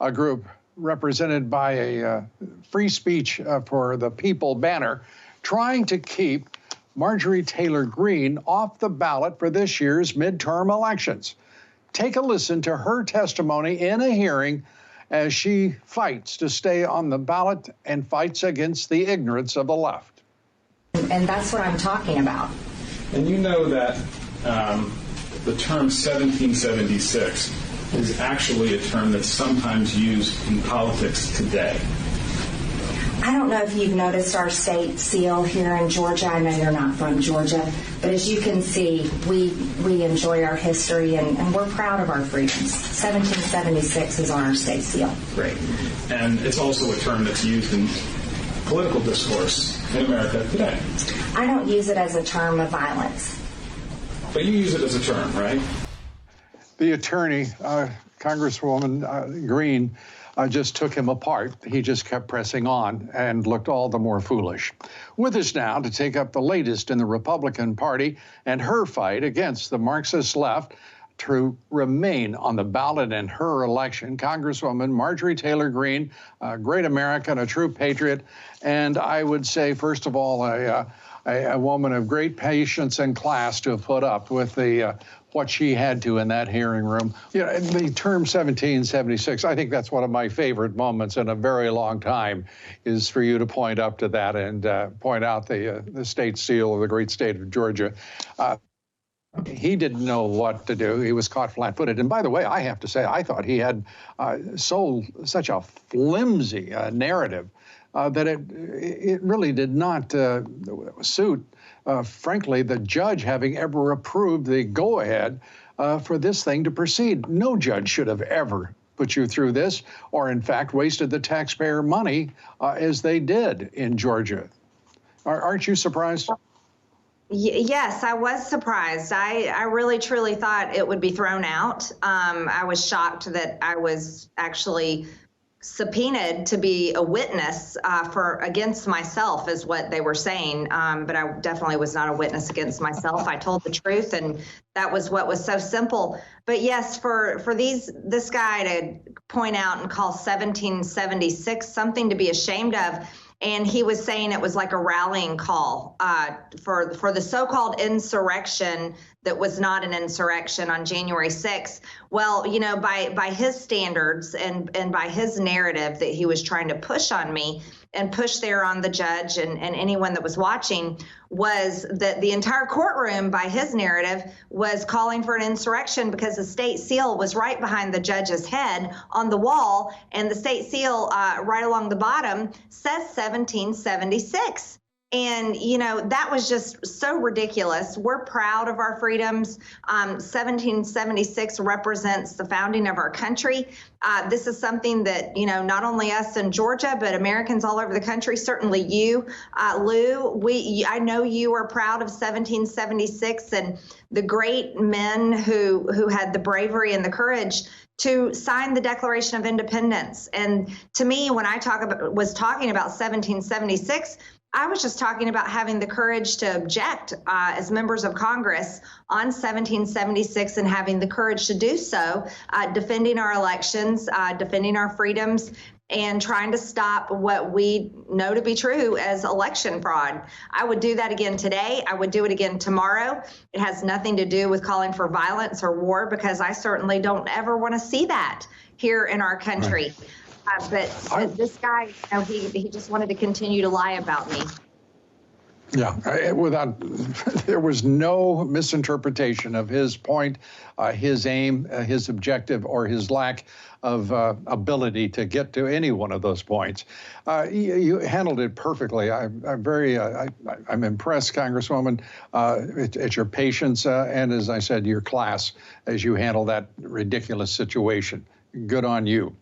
a group represented by a Free Speech for the People banner, trying to keep Marjorie Taylor Greene off the ballot for this year's midterm elections. Take a listen to her testimony in a hearing as she fights to stay on the ballot and fights against the ignorance of the left. And that's what I'm talking about. And you know that the term 1776 is actually a term that's sometimes used in politics today. I don't know if you've noticed our state seal here in Georgia. I know you're not from Georgia, but as you can see, we enjoy our history and we're proud of our freedoms. 1776 is on our state seal. Great. And it's also a term that's used in political discourse in America today. I don't use it as a term of violence. But you use it as a term, right? The attorney, Congresswoman Greene, just took him apart. He just kept pressing on and looked all the more foolish. With us now to take up the latest in the Republican Party and her fight against the Marxist left to remain on the ballot in her election, Congresswoman Marjorie Taylor Greene, a great American, a true patriot, and I would say, first of all, a woman of great patience and class to have put up with what she had to in that hearing room. You know, the term 1776, I think that's one of my favorite moments in a very long time, is for you to point up to that and point out the state seal of the great state of Georgia. He didn't know what to do. He was caught flat-footed. And by the way, I have to say, I thought he had such a flimsy narrative that it really did not suit, frankly, the judge having ever approved the go-ahead for this thing to proceed. No judge should have ever put you through this, or in fact wasted the taxpayer money as they did in Georgia. Aren't you surprised? Yes, I was surprised. I really, truly thought it would be thrown out. I was shocked that I was actually subpoenaed to be a witness against myself, is what they were saying. But I definitely was not a witness against myself. I told the truth, and that was what was so simple. But yes, for this guy to point out and call 1776 something to be ashamed of. And he was saying it was like a rallying call for the so-called insurrection that was not an insurrection on January 6th. Well, you know, by his standards and by his narrative that he was trying to push on me and push there on the judge and anyone that was watching, was that the entire courtroom, by his narrative, was calling for an insurrection because the state seal was right behind the judge's head on the wall, and the state seal right along the bottom says 1776. And, you know, that was just so ridiculous. We're proud of our freedoms. 1776 represents the founding of our country. This is something that, you know, not only us in Georgia, but Americans all over the country, certainly you, Lou, I know you are proud of 1776 and the great men who had the bravery and the courage to sign the Declaration of Independence. And to me, when I was talking about 1776, I was just talking about having the courage to object as members of Congress on 1776 and having the courage to do so, defending our elections, defending our freedoms, and trying to stop what we know to be true as election fraud. I would do that again today. I would do it again tomorrow. It has nothing to do with calling for violence or war, because I certainly don't ever want to see that here in our country. Right. But this guy, you know, he just wanted to continue to lie about me. Yeah, there was no misinterpretation of his point, his aim, his objective, or his lack of ability to get to any one of those points. You handled it perfectly. I'm impressed, Congresswoman, at your patience and, as I said, your class as you handle that ridiculous situation. Good on you.